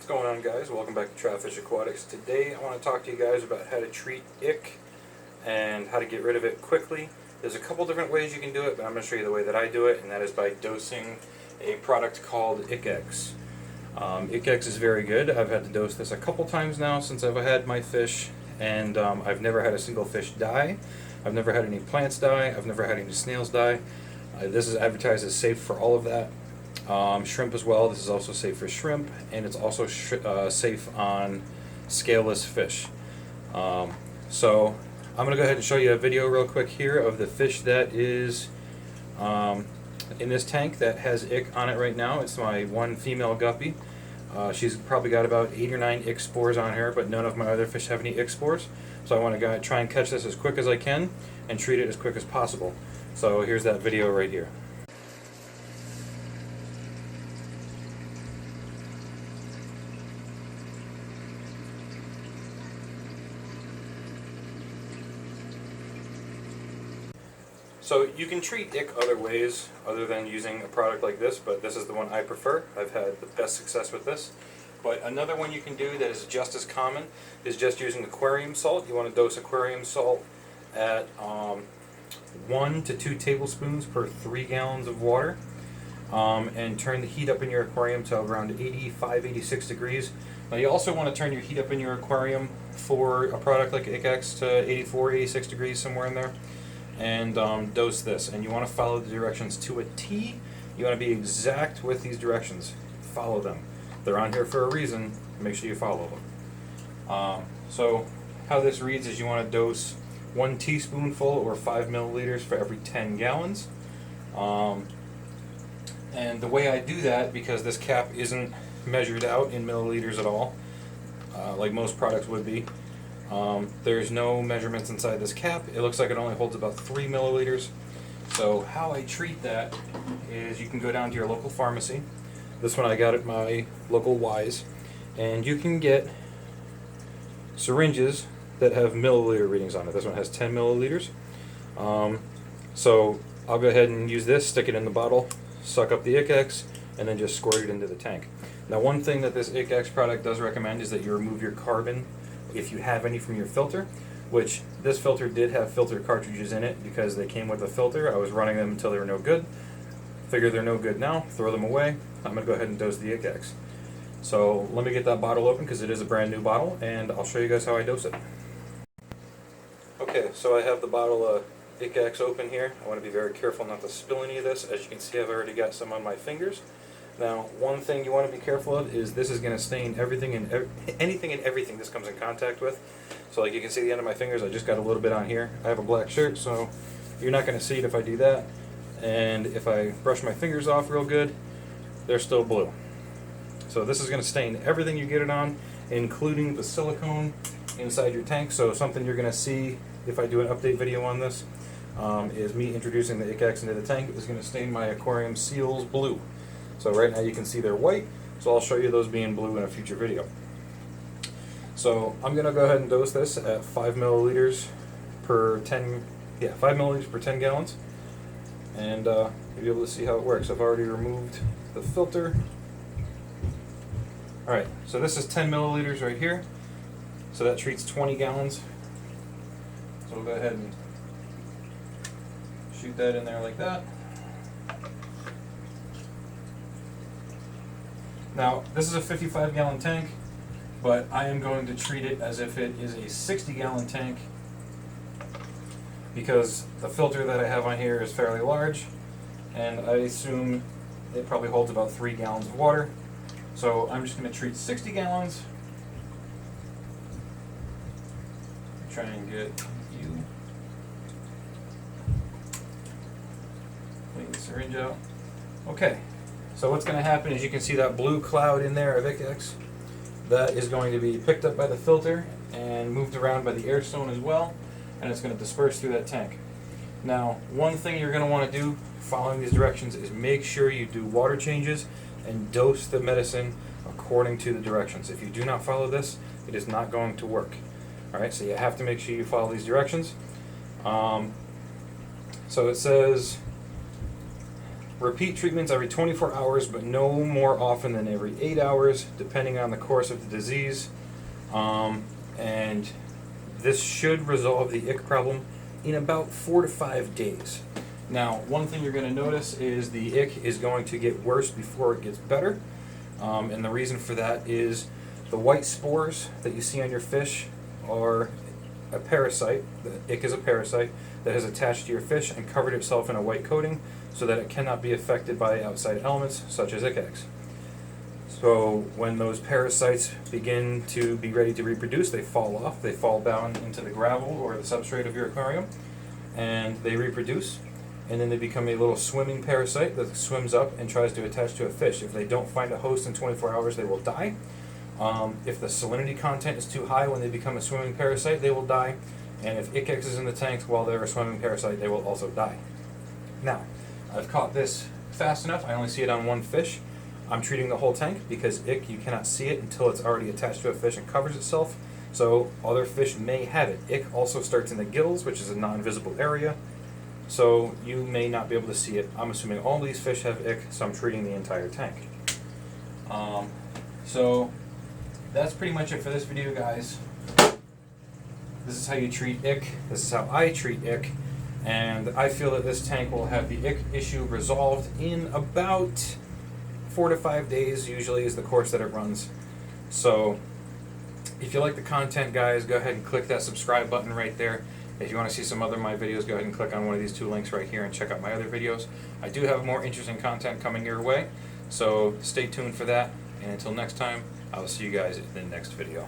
What's going on, guys? Welcome back to Troutfish Aquatics. Today I want to talk to you guys about how to treat ick and how to get rid of it quickly. There's a couple different ways you can do it, but I'm going to show you the way that I do it, and that is by dosing a product called IckX. IckX is very good. I've had to dose this a couple times now since I've had my fish, and I've never had a single fish die. I've never had any plants die. I've never had any snails die. This is advertised as safe for all of that. Shrimp as well. This is also safe for shrimp, and it's also safe on scaleless fish. So I'm going to go ahead and show you a video real quick here of the fish that is in this tank that has ick on it right now. It's my one female guppy. She's probably got about 8 or 9 ick spores on her, but none of my other fish have any ick spores. So I want to try and catch this as quick as I can and treat it as quick as possible. So here's that video right here. So you can treat ick other ways other than using a product like this, but this is the one I prefer. I've had the best success with this. But another one you can do that is just as common is just using aquarium salt. You want to dose aquarium salt at 1 to 2 tablespoons per 3 gallons of water, and turn the heat up in your aquarium to around 85, 86 degrees. Now you also want to turn your heat up in your aquarium for a product like IckX to 84, 86 degrees, somewhere in there. And dose this, and you want to follow the directions to a T. You want to be exact with these directions. Follow them. They're on here for a reason. Make sure you follow them. So how this reads is you want to dose 1 teaspoonful or 5 milliliters for every 10 gallons. And the way I do that, because this cap isn't measured out in milliliters at all, like most products would be, there's no measurements inside this cap. It looks like it only holds about 3 milliliters. So how I treat that is you can go down to your local pharmacy. This one I got at my local Wise, and you can get syringes that have milliliter readings on it. This one has 10 milliliters. So I'll go ahead and use this, stick it in the bottle, suck up the IckX, and then just squirt it into the tank. Now, one thing that this IckX product does recommend is that you remove your carbon if you have any from your filter, which this filter did have filter cartridges in it because they came with a filter. I was running them until they were no good. Figure they're no good now, throw them away. I'm going to go ahead and dose the IckX. So let me get that bottle open because it is a brand new bottle, and I'll show you guys how I dose it. Okay, so I have the bottle of IckX open here. I want to be very careful not to spill any of this. As you can see, I've already got some on my fingers. Now, one thing you want to be careful of is this is going to stain everything and anything and everything this comes in contact with. So like you can see the end of my fingers, I just got a little bit on here. I have a black shirt, so you're not going to see it if I do that. And if I brush my fingers off real good, they're still blue. So this is going to stain everything you get it on, including the silicone inside your tank. So something you're going to see if I do an update video on this is me introducing the IckX into the tank. Is going to stain my aquarium seals blue. So right now you can see they're white, so I'll show you those being blue in a future video. So I'm going to go ahead and dose this at 5 milliliters per 10 gallons, and you'll be able to see how it works. I've already removed the filter. Alright, so this is 10 milliliters right here, so that treats 20 gallons. So we'll go ahead and shoot that in there like that. Now, this is a 55-gallon tank, but I am going to treat it as if it is a 60-gallon tank because the filter that I have on here is fairly large, and I assume it probably holds about 3 gallons of water. So I'm just going to treat 60 gallons. Try and get you. Clean the syringe out. Okay. So what's going to happen is you can see that blue cloud in there of IckX. That is going to be picked up by the filter and moved around by the air stone as well, and it's going to disperse through that tank. Now, one thing you're going to want to do following these directions is make sure you do water changes and dose the medicine according to the directions. If you do not follow this, it is not going to work. Alright, so you have to make sure you follow these directions. So it says Repeat treatments every 24 hours, but no more often than every 8 hours, depending on the course of the disease. And this should resolve the ick problem in about 4 to 5 days. Now, one thing you're going to notice is the ick is going to get worse before it gets better. And the reason for that is the white spores that you see on your fish are a parasite. The ick is a parasite that has attached to your fish and covered itself in a white coating so that it cannot be affected by outside elements such as ick eggs. So when those parasites begin to be ready to reproduce, they fall off, they fall down into the gravel or the substrate of your aquarium, and they reproduce, and then they become a little swimming parasite that swims up and tries to attach to a fish. If they don't find a host in 24 hours, they will die. If the salinity content is too high when they become a swimming parasite, they will die. And if ick eggs is in the tank while they're a swimming parasite, they will also die. Now, I've caught this fast enough. I only see it on one fish. I'm treating the whole tank because ick, you cannot see it until it's already attached to a fish and covers itself. So other fish may have it. Ick also starts in the gills, which is a non-visible area. So you may not be able to see it. I'm assuming all these fish have ick, so I'm treating the entire tank. So that's pretty much it for this video, guys. This is how you treat ick. This is how I treat ick. And I feel that this tank will have the ick issue resolved in about 4 to 5 days, usually is the course that it runs. So if you like the content, guys, go ahead and click that subscribe button right there. If you want to see some other of my videos, go ahead and click on one of these 2 links right here and check out my other videos. I do have more interesting content coming your way, so stay tuned for that. And until next time, I will see you guys in the next video.